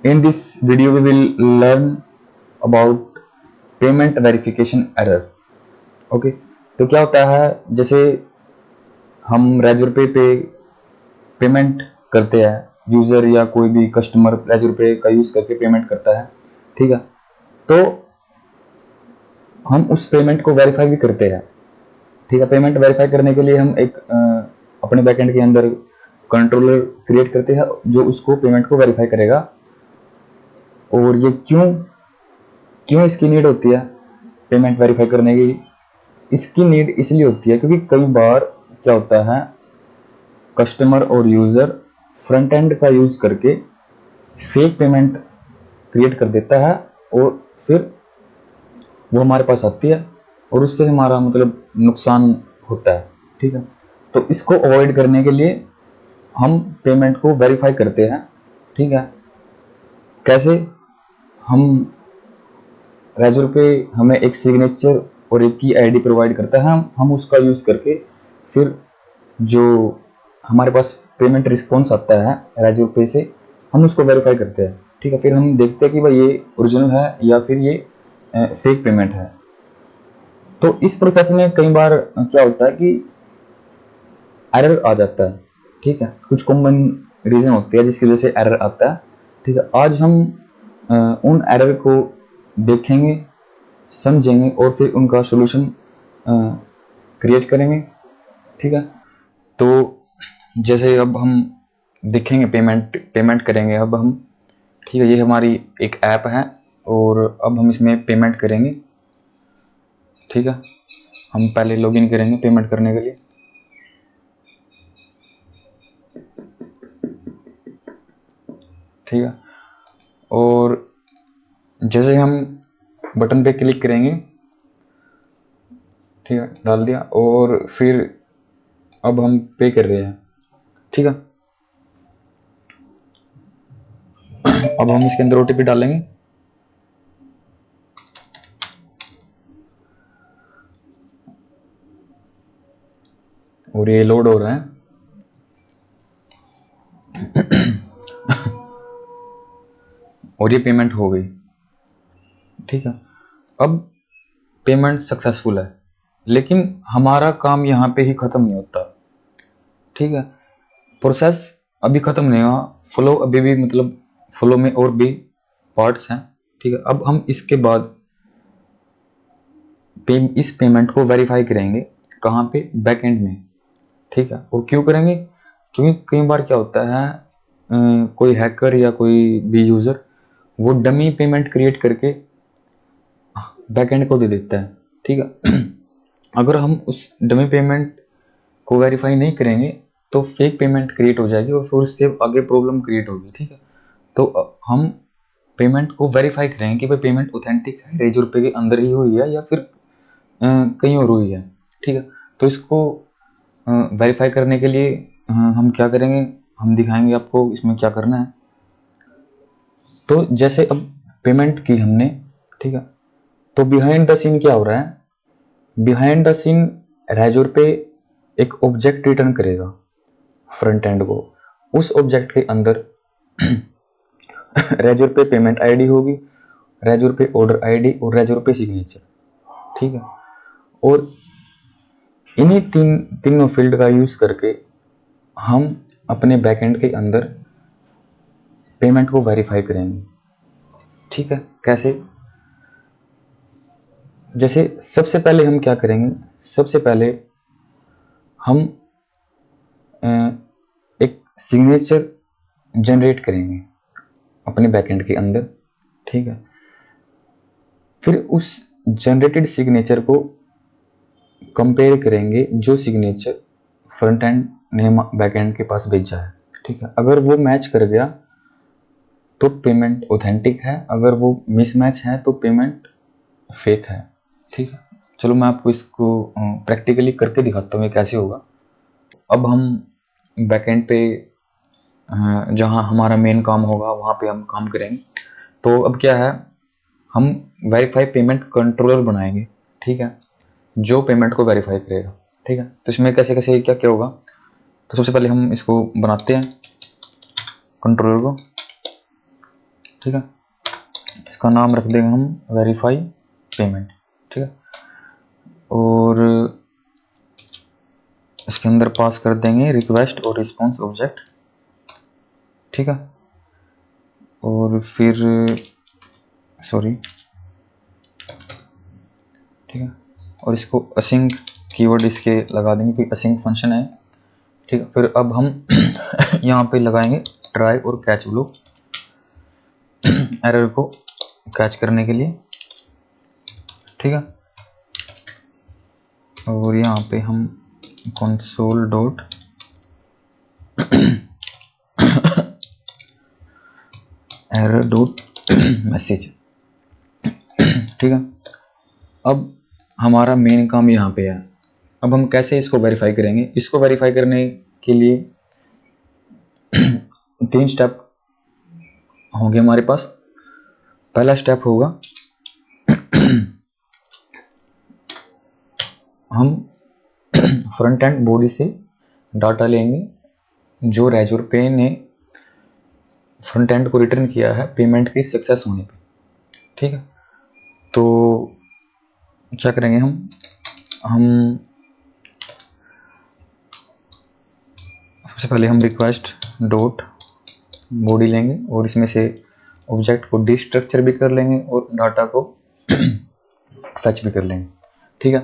In this video, we will learn about payment verification error. Okay, तो क्या होता है, जैसे हम रेजर पे पेमेंट करते हैं, यूज़र या कोई भी कस्टमर रेजर पे का यूज़ करके पेमेंट करता है, ठीक है। तो हम उस पेमेंट को वेरीफाई भी करते हैं, ठीक है। पेमेंट वेरीफाई करने के लिए हम एक अपने बैकएंड के अंदर कंट्रोलर क्रिएट करते हैं जो उसको पेमेंट को वेरीफाई करेगा। और ये क्यों इसकी नीड होती है पेमेंट वेरीफाई करने की? इसकी नीड इसलिए होती है क्योंकि कई बार क्या होता है, कस्टमर और यूज़र फ्रंट एंड का यूज़ करके फेक पेमेंट क्रिएट कर देता है और फिर वो हमारे पास आती है और उससे हमारा मतलब नुकसान होता है, ठीक है। तो इसको अवॉइड करने के लिए हम पेमेंट को वेरीफाई करते हैं, ठीक है। कैसे? हम रेजर पे हमें एक सिग्नेचर और एक की आईडी प्रोवाइड करता है, हम उसका यूज़ करके फिर जो हमारे पास पेमेंट रिस्पॉन्स आता है रेजर पे से, हम उसको वेरीफाई करते हैं, ठीक है। फिर हम देखते हैं कि भाई ये ओरिजिनल है या फिर ये फेक पेमेंट है। तो इस प्रोसेस में कई बार क्या होता है कि एरर आ जाता है, ठीक है। कुछ कॉमन रीज़न होती है जिसकी वजह से एरर आता है, ठीक है। आज हम उन एरर को देखेंगे, समझेंगे और फिर उनका सॉल्यूशन क्रिएट करेंगे, ठीक है। तो जैसे अब हम देखेंगे पेमेंट करेंगे अब हम, ठीक है। ये हमारी एक ऐप है और अब हम इसमें पेमेंट करेंगे, ठीक है। हम पहले लॉगिन करेंगे पेमेंट करने के लिए, ठीक है। और जैसे हम बटन पे क्लिक करेंगे, ठीक है, डाल दिया और फिर अब हम पे कर रहे हैं, ठीक है। अब हम इसके अंदर ओटीपी डालेंगे और ये लोड हो रहा है। और ये पेमेंट हो गई, ठीक है। अब पेमेंट सक्सेसफुल है, लेकिन हमारा काम यहाँ पे ही ख़त्म नहीं होता, ठीक है। प्रोसेस अभी ख़त्म नहीं हुआ, फ्लो अभी भी मतलब फ्लो में और भी पार्ट्स हैं, ठीक है। अब हम इसके बाद इस पेमेंट को वेरीफाई करेंगे, कहाँ पे? बैक एंड में, ठीक है। और क्यों करेंगे? क्योंकि कई बार क्या होता है, कोई हैकर या कोई भी यूज़र वो डमी पेमेंट क्रिएट करके बैक एंड को दे देता है, ठीक है। अगर हम उस डमी पेमेंट को वेरीफाई नहीं करेंगे तो फेक पेमेंट क्रिएट हो जाएगी और फिर उससे आगे प्रॉब्लम क्रिएट होगी, ठीक है। तो हम पेमेंट को वेरीफाई करेंगे कि भाई पेमेंट ऑथेंटिक है, रेजर पे के अंदर ही हुई है या फिर कहीं और हुई है, ठीक है। तो इसको वेरीफाई करने के लिए हम क्या करेंगे, हम दिखाएंगे आपको इसमें क्या करना है। तो जैसे अब पेमेंट की हमने, ठीक है, तो बिहाइंड द सीन क्या हो रहा है? बिहाइंड द सीन रेजर पे एक ऑब्जेक्ट रिटर्न करेगा फ्रंट एंड को। उस ऑब्जेक्ट के अंदर रेजर पे पेमेंट आईडी होगी, रेजर पे ऑर्डर आईडी और रेजर पे सिग्नेचर, ठीक है। और इन्हीं तीनों फील्ड का यूज़ करके हम अपने बैकएंड के अंदर पेमेंट को वेरीफाई करेंगे, ठीक है। कैसे? जैसे सबसे पहले हम क्या करेंगे, सबसे पहले हम एक सिग्नेचर जनरेट करेंगे अपने बैकएंड के अंदर, ठीक है। फिर उस जनरेटेड सिग्नेचर को कंपेयर करेंगे जो सिग्नेचर फ्रंट एंड ने बैक एंड के पास भेजा है, ठीक है। अगर वो मैच कर गया तो पेमेंट ऑथेंटिक है, अगर वो मिसमैच है तो पेमेंट फेक है, ठीक है। चलो मैं आपको इसको प्रैक्टिकली करके दिखाता हूँ ये कैसे होगा। अब हम बैकएंड पे जहाँ हमारा मेन काम होगा वहाँ पे हम काम करेंगे। तो अब क्या है, हम वेरीफाई पेमेंट कंट्रोलर बनाएंगे, ठीक है, जो पेमेंट को वेरीफाई करेगा, ठीक है। तो इसमें कैसे कैसे क्या क्या होगा, तो सबसे पहले हम इसको बनाते हैं कंट्रोलर को, ठीक है। इसका नाम रख देंगे हम वेरीफाई पेमेंट, ठीक है। और इसके अंदर पास कर देंगे रिक्वेस्ट और रिस्पॉन्स ऑब्जेक्ट, ठीक है। और फिर सॉरी, ठीक है। और इसको असिंक कीवर्ड इसके लगा देंगे क्योंकि असिंक फंक्शन है, ठीक है। फिर अब हम यहाँ पे लगाएंगे ट्राई और कैच ब्लॉक एरर को कैच करने के लिए, ठीक है। और यहाँ पे हम console dot error dot message, ठीक है। अब हमारा मेन काम यहाँ पे है। अब हम कैसे इसको वेरीफाई करेंगे? इसको वेरीफाई करने के लिए 3 स्टेप होंगे हमारे पास। पहला स्टेप होगा हम फ्रंट एंड बॉडी से डाटा लेंगे जो रेजर पे ने फ्रंट एंड को रिटर्न किया है पेमेंट की सक्सेस होने पे, ठीक है। तो क्या करेंगे हम सबसे पहले हम रिक्वेस्ट डॉट बॉडी लेंगे और इसमें से ऑब्जेक्ट को डिस्ट्रक्चर भी कर लेंगे और डाटा को फेच भी कर लेंगे, ठीक है।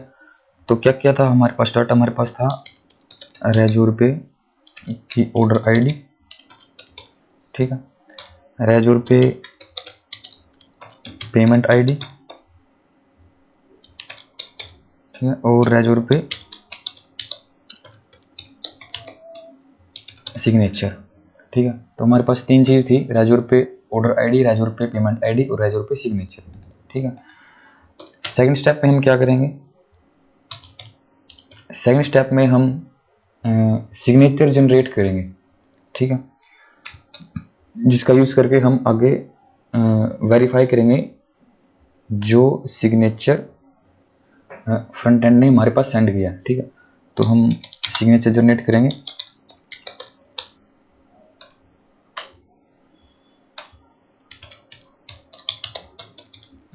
तो क्या क्या था हमारे पास? डाटा हमारे पास था रेजर पे की ऑर्डर आईडी, ठीक है। रेजर पे पेमेंट आईडी, ठीक है। और रेजर पे सिग्नेचर, ठीक है। तो हमारे पास 3 चीज़ थी, रेजर पे ऑर्डर आईडी, रेजर पे पेमेंट आईडी और रेजर पे सिग्नेचर, ठीक है। सेकंड स्टेप में हम क्या करेंगे? सेकंड स्टेप में हम सिग्नेचर जनरेट करेंगे, ठीक है, जिसका यूज़ करके हम आगे वेरीफाई करेंगे जो सिग्नेचर फ्रंट एंड ने हमारे पास सेंड किया, ठीक है। तो हम सिग्नेचर जनरेट करेंगे,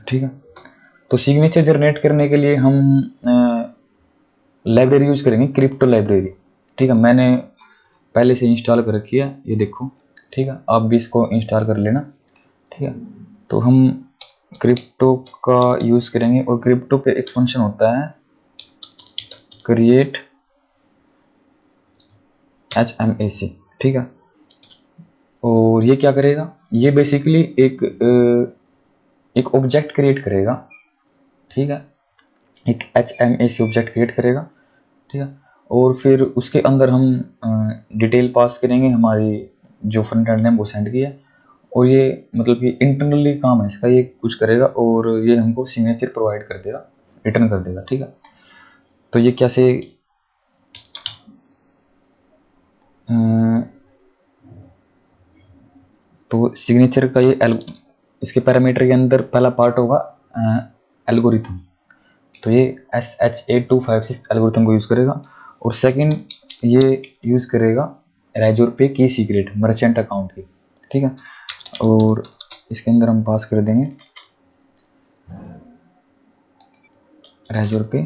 ठीक है। तो सिग्नेचर जनरेट करने के लिए हम लाइब्रेरी यूज़ करेंगे, क्रिप्टो लाइब्रेरी, ठीक है। मैंने पहले से इंस्टॉल कर रखी है, ये देखो, ठीक है। आप भी इसको इंस्टॉल कर लेना, ठीक है। तो हम क्रिप्टो का यूज़ करेंगे और क्रिप्टो पे एक फंक्शन होता है क्रिएट HMAC, ठीक है। और ये क्या करेगा? ये बेसिकली एक ऑब्जेक्ट क्रिएट करेगा, ठीक है। एक HMAC ऑब्जेक्ट क्रिएट करेगा, ठीक है। और फिर उसके अंदर हम डिटेल पास करेंगे हमारी जो फ्रंट एंड ने वो सेंड किया है। और ये मतलब कि इंटरनली काम है इसका, ये कुछ करेगा और ये हमको सिग्नेचर प्रोवाइड कर देगा, रिटर्न कर देगा, ठीक है। तो ये कैसे तो सिग्नेचर का ये इसके पैरामीटर के अंदर पहला पार्ट होगा एल्गोरिथम, तो ये SHA256 एल्गोरिथम को यूज़ करेगा। और सेकंड ये यूज़ करेगा रेजर पे की सीक्रेट मर्चेंट अकाउंट की, ठीक है। और इसके अंदर हम पास कर देंगे रेजर पे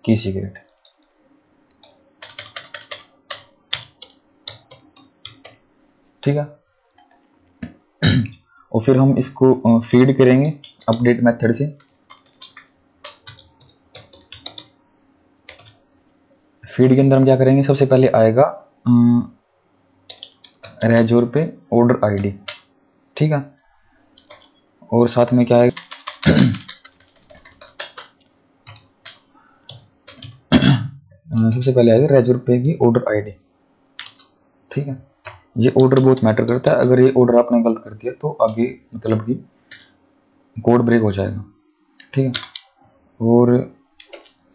की सीक्रेट, ठीक है। और फिर हम इसको फीड करेंगे अपडेट मेथड से। फीड के अंदर हम क्या करेंगे? सबसे पहले आएगा रेजर पे ऑर्डर आईडी, ठीक है। और साथ में क्या आएगा? सबसे पहले आएगा रेजर पे की ऑर्डर आईडी, ठीक है। ये ऑर्डर बहुत मैटर करता है, अगर ये ऑर्डर आपने गलत कर दिया तो आगे मतलब कि कोड ब्रेक हो जाएगा, ठीक है। और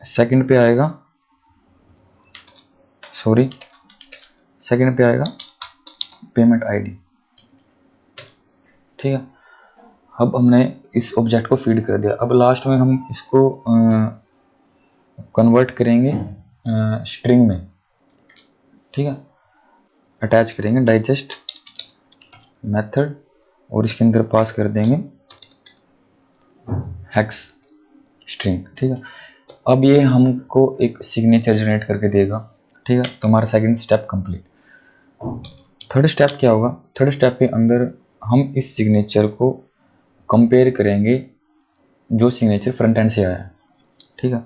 सेकंड पे आएगा सेकंड पे आएगा पेमेंट आईडी, ठीक है। अब हमने इस ऑब्जेक्ट को फीड कर दिया। अब लास्ट में हम इसको कन्वर्ट करेंगे स्ट्रिंग में, ठीक है। अटैच करेंगे डाइजेस्ट मेथड और इसके अंदर पास कर देंगे हेक्स स्ट्रिंग। ठीक है, अब ये हमको एक सिग्नेचर जनरेट करके देगा। ठीक है, तो हमारा second step complete. Third step क्या होगा? थर्ड स्टेप के अंदर हम इस सिग्नेचर को कंपेयर करेंगे जो सिग्नेचर फ्रंट एंड से आया है। ठीक है,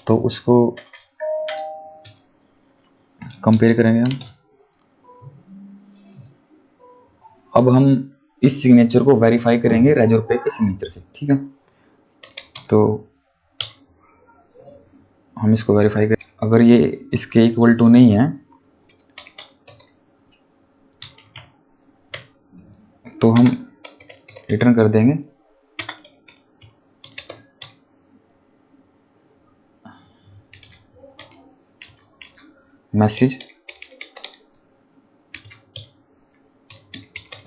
तो उसको कंपेयर करेंगे हम। अब हम इस सिग्नेचर को वेरीफाई करेंगे रेजर पे के सिग्नेचर से। ठीक है, तो हम इसको वेरीफाई करें। अगर ये इसके इक्वल टू नहीं है तो हम रिटर्न कर देंगे मैसेज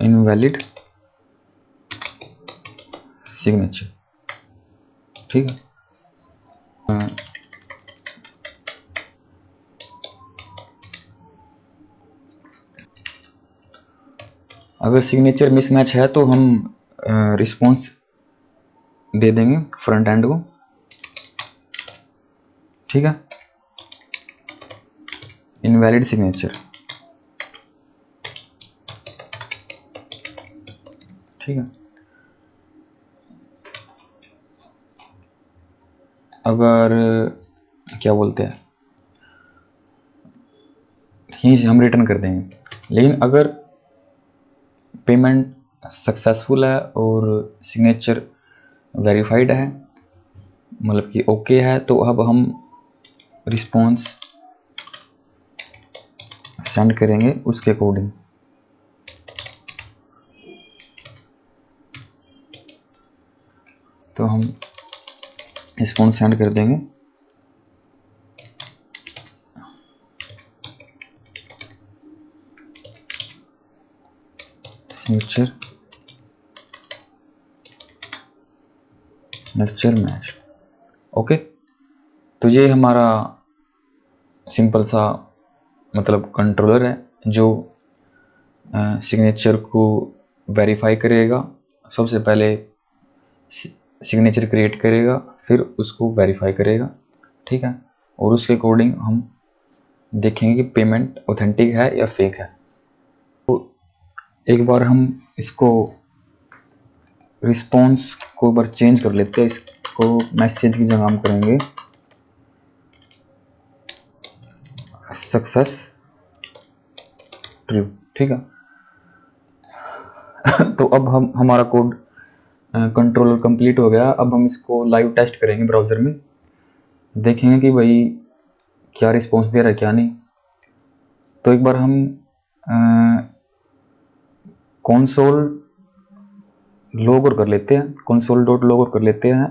इनवैलिड सिग्नेचर। ठीक है, अगर सिग्नेचर मिसमैच है तो हम रिस्पॉन्स दे देंगे फ्रंट एंड को। ठीक है, इनवैलिड सिग्नेचर। ठीक है, अगर क्या बोलते हैं यहीं से हम रिटर्न कर देंगे। लेकिन अगर पेमेंट सक्सेसफुल है और सिग्नेचर वेरीफाइड है, मतलब कि ओके है, तो अब हम रिस्पॉन्स सेंड करेंगे उसके अकॉर्डिंग। तो हम रिस्पॉन्स सेंड कर देंगे सिग्नेचर मैच। ओके, तो ये हमारा सिंपल सा मतलब कंट्रोलर है जो सिग्नेचर को वेरीफाई करेगा। सबसे पहले सिग्नेचर क्रिएट करेगा, फिर उसको वेरीफाई करेगा। ठीक है, और उसके अकॉर्डिंग हम देखेंगे कि पेमेंट ऑथेंटिक है या फेक है। तो एक बार हम इसको रिस्पॉन्स को एक बार चेंज कर लेते हैं। इसको मैसेज की जगह हम करेंगे सक्सेस ट्रू। ठीक है, तो अब हम हमारा कोड कंट्रोलर कंप्लीट हो गया। अब हम इसको लाइव टेस्ट करेंगे ब्राउज़र में, देखेंगे कि भाई क्या रिस्पॉन्स दे रहा है क्या नहीं। तो एक बार हम कंसोल लॉग कर लेते हैं, console.log लॉग कर लेते हैं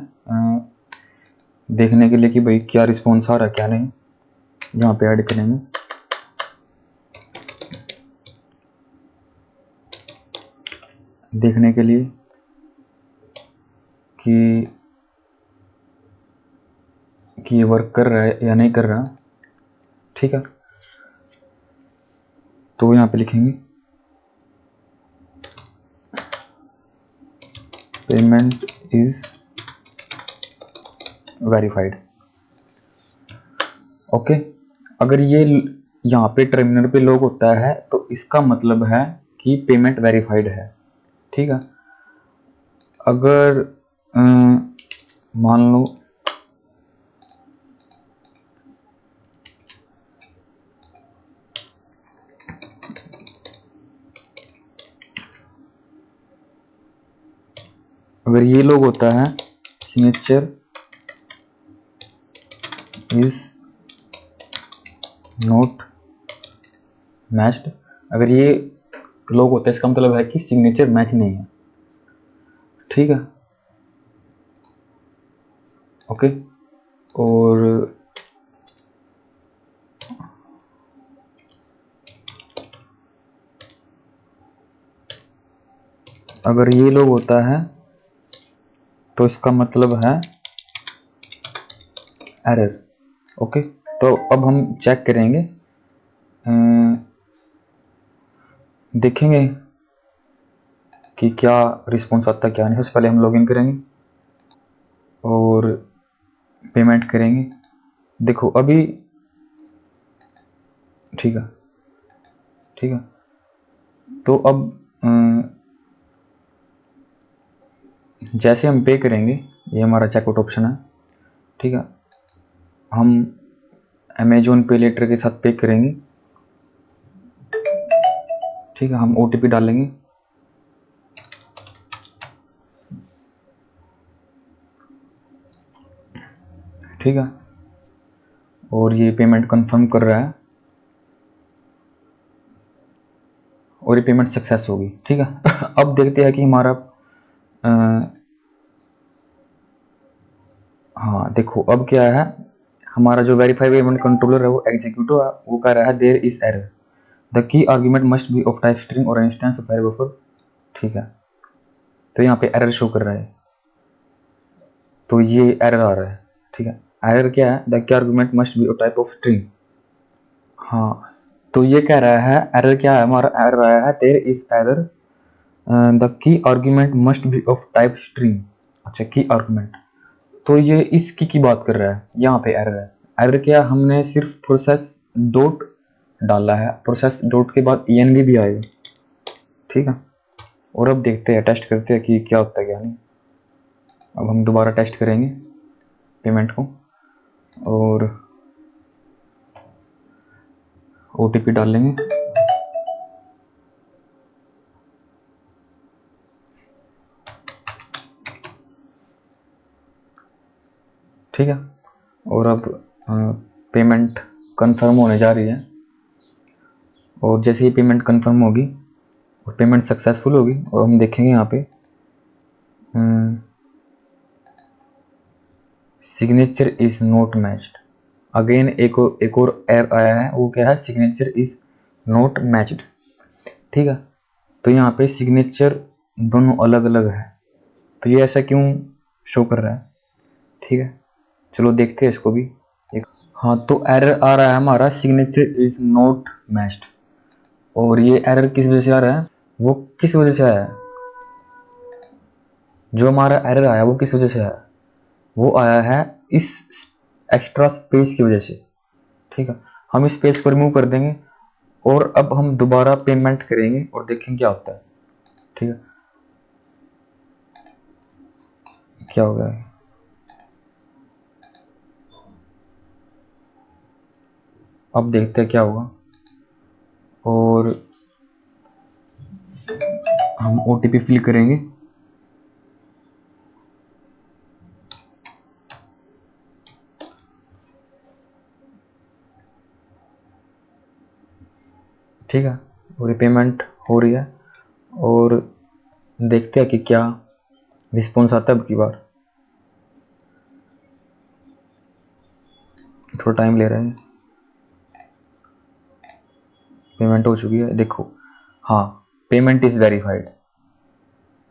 देखने के लिए कि भाई क्या रिस्पॉन्स आ रहा है क्या नहीं। यहाँ पे ऐड करेंगे देखने के लिए कि ये वर्क कर रहा है या नहीं कर रहा। ठीक है, तो यहाँ पे लिखेंगे पेमेंट इज वेरीफाइड। ओके, अगर ये यहाँ पे टर्मिनल पे लॉग होता है तो इसका मतलब है कि पेमेंट वेरीफाइड है। ठीक है, अगर मान लो अगर ये लॉग होता है सिग्नेचर इज नॉट मैच्ड, अगर ये लॉग होता है इसका मतलब है कि सिग्नेचर मैच नहीं है। ठीक है, ओके, और अगर ये लॉग होता है तो इसका मतलब है एरर। ओके, तो अब हम चेक करेंगे, देखेंगे कि क्या रिस्पॉन्स आता है क्या नहीं। सबसे पहले हम लॉगिन करेंगे और पेमेंट करेंगे। देखो अभी ठीक है, ठीक है। तो अब जैसे हम पे करेंगे, ये हमारा चेकआउट ऑप्शन है, ठीक है। हम अमेजोन पे लेटर के साथ पे करेंगे, ठीक है। हम OTP डालेंगे, ठीक है। और ये पेमेंट कंफर्म कर रहा है और ये पेमेंट सक्सेस होगी, ठीक है। अब देखते हैं कि हमारा हाँ देखो अब क्या है, हमारा जो वेरीफाई पेमेंट कंट्रोलर है वो एग्जीक्यूटिव है, वो कह रहा है there is error, the key argument must be of type string और इंस्टेंस ऑफ एरर बफर, ठीक है। तो यहाँ पे एरर शो कर रहा है, तो ये एरर आ रहा है, ठीक है। एरर क्या है, the key argument must be of type of string. हाँ तो ये कह रहा है एरर क्या है, हमारा एरर आया है there is error the key argument must be of type string. अच्छा की आर्ग्यूमेंट, तो ये इस की बात कर रहा है, यहाँ पे एरर है। एरर क्या, हमने सिर्फ प्रोसेस डॉट डाला है, प्रोसेस डॉट के बाद env भी आएगा, ठीक है। और अब देखते हैं, टेस्ट करते हैं कि क्या होता है क्या नहीं। अब हम दोबारा टेस्ट करेंगे पेमेंट को और OTP डाल लेंगे, ठीक है। और अब पेमेंट कंफर्म होने जा रही है, और जैसे ही पेमेंट कंफर्म होगी और पेमेंट सक्सेसफुल होगी, और हम देखेंगे यहाँ पे signature is not matched. Again एक और एरर आया है, वो क्या है, सिग्नेचर इज नॉट मैच्ड, ठीक है। तो यहाँ पे सिग्नेचर दोनों अलग अलग है, तो ये ऐसा क्यों शो कर रहा है, ठीक है। चलो देखते हैं इसको भी। हाँ तो एरर आ रहा है हमारा सिग्नेचर इज नॉट मैच्ड, और ये एरर किस वजह से आ रहा है, वो किस वजह से आया है, जो हमारा एरर आया वो किस वजह से आया, वो आया है इस एक्स्ट्रा स्पेस की वजह से, ठीक है। हम इस स्पेस को रिमूव कर देंगे और अब हम दोबारा पेमेंट करेंगे और देखेंगे क्या होता है, ठीक है। क्या हो गया है, अब देखते हैं क्या होगा। और हम OTP फिल करेंगे, ठीक है। और ये पेमेंट हो रही है और देखते हैं कि क्या रिस्पॉन्स आता है। अब की बार थोड़ा टाइम ले रहे हैं, पेमेंट हो चुकी है देखो, हाँ पेमेंट इज वेरीफाइड,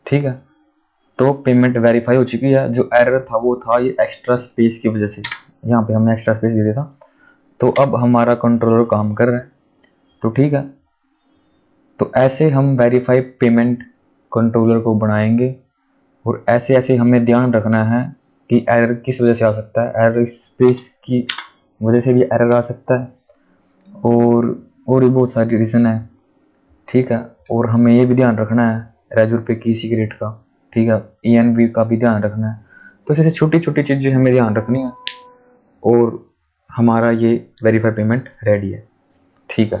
ठीक है। तो पेमेंट वेरीफाई हो चुकी है। जो एरर था वो था ये एक्स्ट्रा स्पेस की वजह से, यहाँ पे हमने एक्स्ट्रा स्पेस दे दिया था। तो अब हमारा कंट्रोलर काम कर रहा है, तो ठीक है। तो ऐसे हम वेरीफाई पेमेंट कंट्रोलर को बनाएंगे, और ऐसे ऐसे हमें ध्यान रखना है कि एरर किस वजह से आ सकता है। एरर स्पेस की वजह से भी एरर आ सकता है, और भी बहुत सारी रीज़न है, ठीक है। और हमें ये भी ध्यान रखना है रेजर पे की सीक्रेट का, ठीक है, env का भी ध्यान रखना है। तो ऐसे छोटी छोटी चीज़ें हमें ध्यान रखनी है, और हमारा ये वेरीफाई पेमेंट रेडी है, ठीक है।